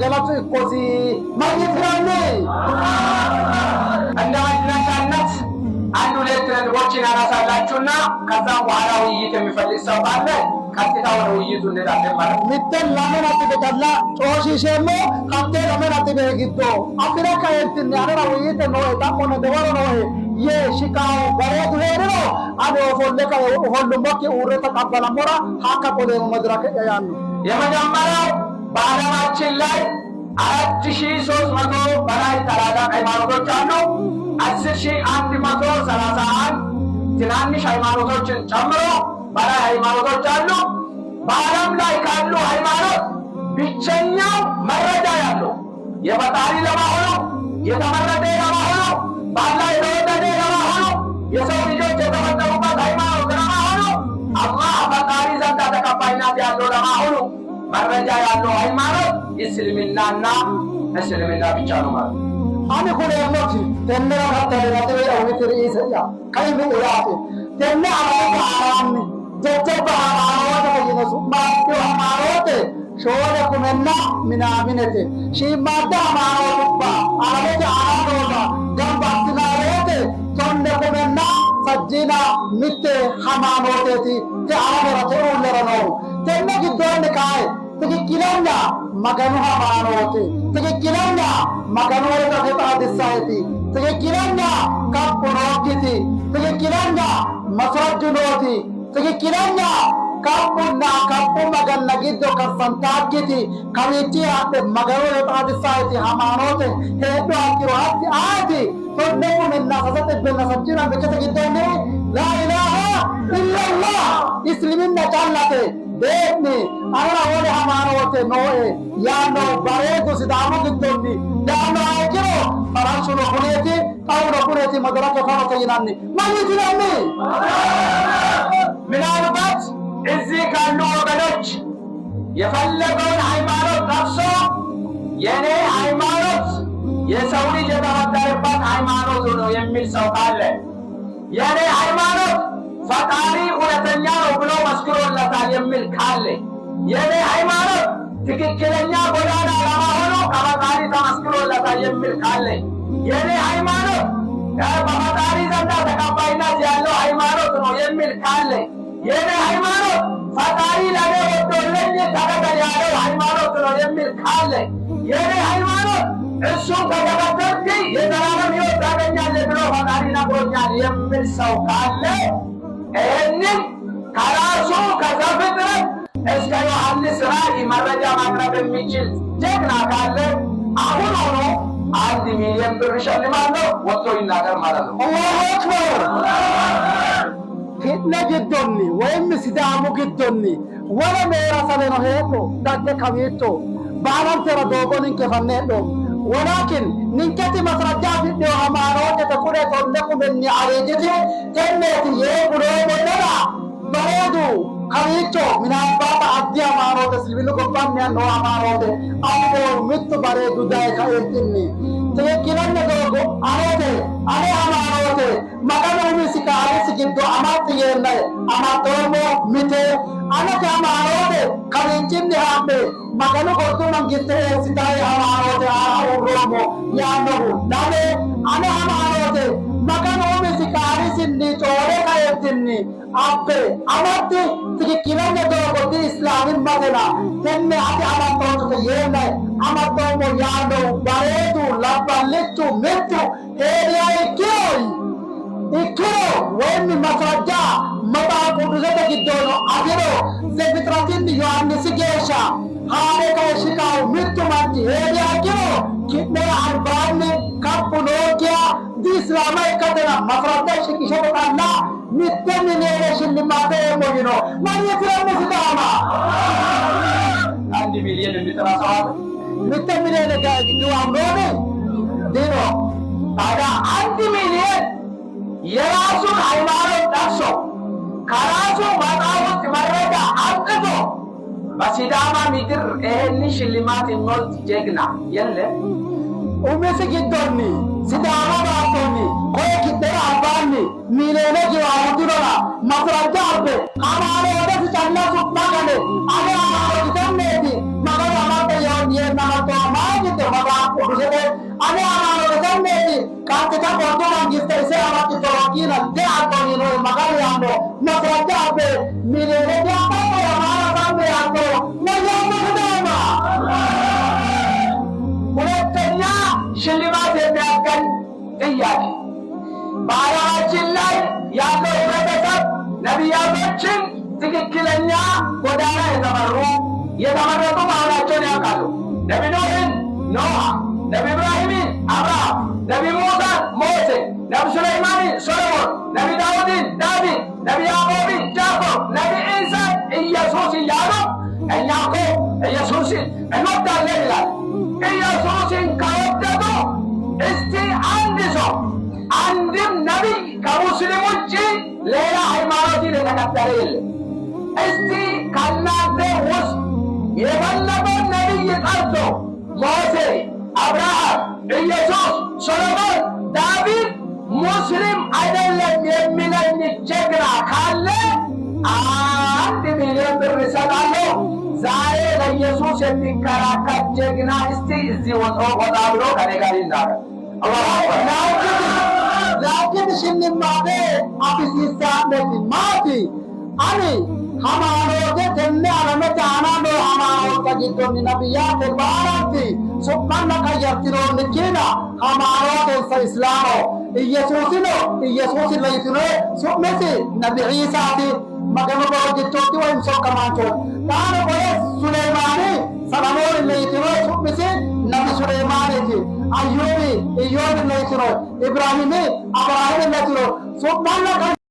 ገለጽ ኮዚ ማይትራኔ እንደ መድረሻነት አንድ ሁለት ነጥቦችን አነሳላችሁና ከዛ በኋላ ውይይት የሚፈልግ ሰው ካለ ቀጥታ ወደ ውይይቱ እንሄዳለን ማለት ነው። ሚተን ለምን አትበቃላ ጮሺ ሸሞ ካቴ ለምን አትበግዶ አፍራ ካየትን ያራ ውይይት ነው ታቆነ ደወሮ ነው የሽካው በሬት ሄዶ አዶ ፎለካ ሁሉ ሞክ ኡረ ተቀበለ ሞራ ሀካ ቆደ መድረክ ያያኑ የመጀመሪያው በዓለማችን ላይ 4300 በላይ ታላላቅ ሃይማኖቶች አሉ። 10131 ትናንሽ ሃይማኖቶችን ጨምሮ በላይ ሃይማኖቶች አሉ። በዓለም ላይ ካሉ ሃይማኖት ብቸኛው መረጃ ያለው የፈጣሪ ለመሆኑ የተመረጠ ለመሆኑ በአላህ የተወደደ ለመሆኑ የሰው ልጆች የተፈጠሩበት ሃይማኖት ለመሆኑ አላህ ፈጣሪ ዘንድ ተቀባይነት ያለው ለመሆኑ መረጃ ያለው ሃይማኖት እስልምናና እስልምና ብቻ ነው ማለት ነው። አኔ ኮለ ያሞት ተነራ ተደራተ ያውት ሪሰያ ካይም ያት ተነ አራም ጀጀባ አራዋተ ከየነሱ ማዶ አማሮተ ሾለ ኩመና ምናምነተ ሺማዳ አማሮባ አረጀ አራሮባ ገምባትናሮተ ቶንደ ኩመና ሰጂና ምት ሃማኖቴቲ ተአረተ ኡለረኖ ተነ ግዶን ካይ ትክክለኛ መገኑ ሃይማኖት ትክክለኛ መገኑ ተፈጣዲሳይቲ ትክክለኛ ካፖሮኪቲ ትክክለኛ መስራጅኖቲ ትክክለኛ ካፑና ካፑ መገነ ጊዶ ከፈንታኪቲ ከዊቲ አት መገኑ ተፈጣዲሳይቲ ሃይማኖት ሄዶ አኪሮት አቲ ቶደሙ እና ሰሰተ በነሰጅና በከተ ጊዶኔ ላ ኢላሃ ኢላላህ እስልምና ጫላቴ देवनी अगर ओले हमारे नोए या नो बड़े को सिदामों की तोड़नी दाम आए क्यों पराशुलो खुले थी और खुले थी मदरा के खानों के नानी मानी थी नानी मिलान बात इसी कांडो गलच ये फल्ले कौन हाइमारोत नफ्सो ये ने हाइमारोत ये सऊदी जगह हमारे पास हाइमारोत उन्हों ये मिल सौकाल है ये ने हाइमारोत ፈጣሪ እውነተኛ ነው ብሎ መስክሮለታል የሚል ካለ የኔ ሃይማኖት ትክክለኛ ጎዳና ለመሆኑ ከፈጣሪ ተመስክሮለታል የሚል ካለ የኔ ሃይማኖት በፈጣሪ ዘንድ ተቀባይነት ያለው ሃይማኖት ነው የሚል ካለ የኔ ሃይማኖት ፈጣሪ ለኔ ወዶልኝ ተቀበል ያለው ሃይማኖት ነው የሚል ካለ የኔ ሃይማኖት እሱን ከተከተልክ የዘላለም ሕይወት ታገኛለህ ብሎ ፈጣሪ ነግሮኛል የሚል ሰው ካለ ይህንን ከራሱ ከዘፍጥረት እስከ ዮሐንስ ራእይ መረጃ ማቅረብ የሚችል ጀግና ካለ አሁን ሆኖ 1 ሚሊዮን ብር እሸልማለሁ ወጥቶ ይናገር ማለት ነው። አላሁ አክበር ፊትነ ግዶኒ ወይም ሲዳሙ ግዶኒ ወለ ሜራ ሰለኖ ሄቶ ዳደ ከቤቶ ባላም ተረ ዶጎን ከፈነዶ ولكن نكتي مسرجا في الدوامات تكون تندق من عليجتي تنتي يبرو بدلا بريدو خريجو من أباب عدي أمانو تسلمي لكم من نو أمانو ده أمو مت بريدو داي خيرتني تيجينا ندوغو أنا أمانو ده مكانو مسكاري سكيدو أمات يرنا أماتومو مته أنا كأمانو ده خريجني هامبي مكانو كتو نجته سداي أمانو ده رومو يانو دانه أنا أمانو ده مكانو مسكاري سندي چوره خيرتني أبى أماتي تيجينا ندوغو دي إسلامي مثلا تني أتي أماتو تيجينا أماتومو يانو بريدو لباليتو ميتو هيريا ikiro wemi masraja mata kuduzete kidono agiro zebitratin yohannes gesha hare ka shikao mittu manti heri agiro kitne arbane kapunokia di islama ikatena masraja shikisho kana mitte minere shillimate mogino mani tirame sidama 1 ሚሊዮን የሚጠራው mitte minere ga gidu amrone dino ታዲያ 1 ሚሊዮን የራሱን ሃይማኖት ጠቅሶ ከራሱ መጽሐፍት መረጃ አምጥቶ በሲዳማ ምድር ይህን ሽልማት የሚወስድ ጀግና የለም። ኡሜስ ጊዶኒ ሲዳማ ባቶኒ ኮይ ኪደራ አባኒ ሚሊዮነ ጅዋውዱራ ማስራጃ አበ አማሮ ወደ ሲጫላ ሱባገለ አለ አማሮ ኪተነዲ ማገራ ማተ ያው የናቶ maqaan quddisete ani amaanota sanneeti kaantita qortu mangiste ise amatti torokiina de'atoniino maqaan yaanno masrajja abbe miliyooneti abbato amaana sanne yaanno nayyaamu kudeema ሁለተኛ ሽልማት የሚያስገኝ ጥያቄ በዓለማችን ላይ ያለው ህብረተሰብ ነቢያቶችን ትክክለኛ ጎዳና የተመረጡ መሆናቸውን ያውቃሉ። ነቢ ኖህን ኖህ፣ ነቢ ኢብራሂምን አብርሃም፣ ነቢ ሙሳን ሞሴ፣ ነቢ ሱለይማንን ሶሎሞን፣ ነቢ ዳውድን ዳዊት፣ ነቢ ያዕቆብን ያዕቆብ፣ ነቢ ዒሳን ኢየሱስ እያሉ እኛ እኮ ኢየሱስን እንወዳለን ይላል። ኢየሱስን ከወደዱ እስቲ አንድ ሰው አንድም ነቢይ ከሙስሊም ውጭ ሌላ ሃይማኖትን የተከተለ የለም። እስቲ ከእናንተ ውስጥ የፈለገውን ነቢይ ጠርቶ ሙሴ፣ አብርሃም፣ ኢየሱስ፣ ሶሎሞን፣ ዳዊት ሙስሊም አይደለም የሚለኝ ጀግና ካለ 1 ሚሊዮን ብር እሰጣለሁ። ዛሬ ለኢየሱስ የሚከራከር ጀግና እስቲ እዚህ ወጣ ብሎ ከኔ ጋር ይናገር። laakiin shillimaadee abisiisaadheeti maati ani hamaanote tenne alame taanaanoo hamaanota giddonni nabiyyaate baaratti su'manna qayyartinoonnikiina hamaanotensa islaamo iyesuusi layitinoe su'misi nabi ciisaati magano boro giddooti woyim sokkamaanchoon taano qole suleymaani salamoon layitinoe su'misi nabi suleymaaniti ayyubi iyyoobi layitinoe ibrahimi abraahimi layitinoe su'manna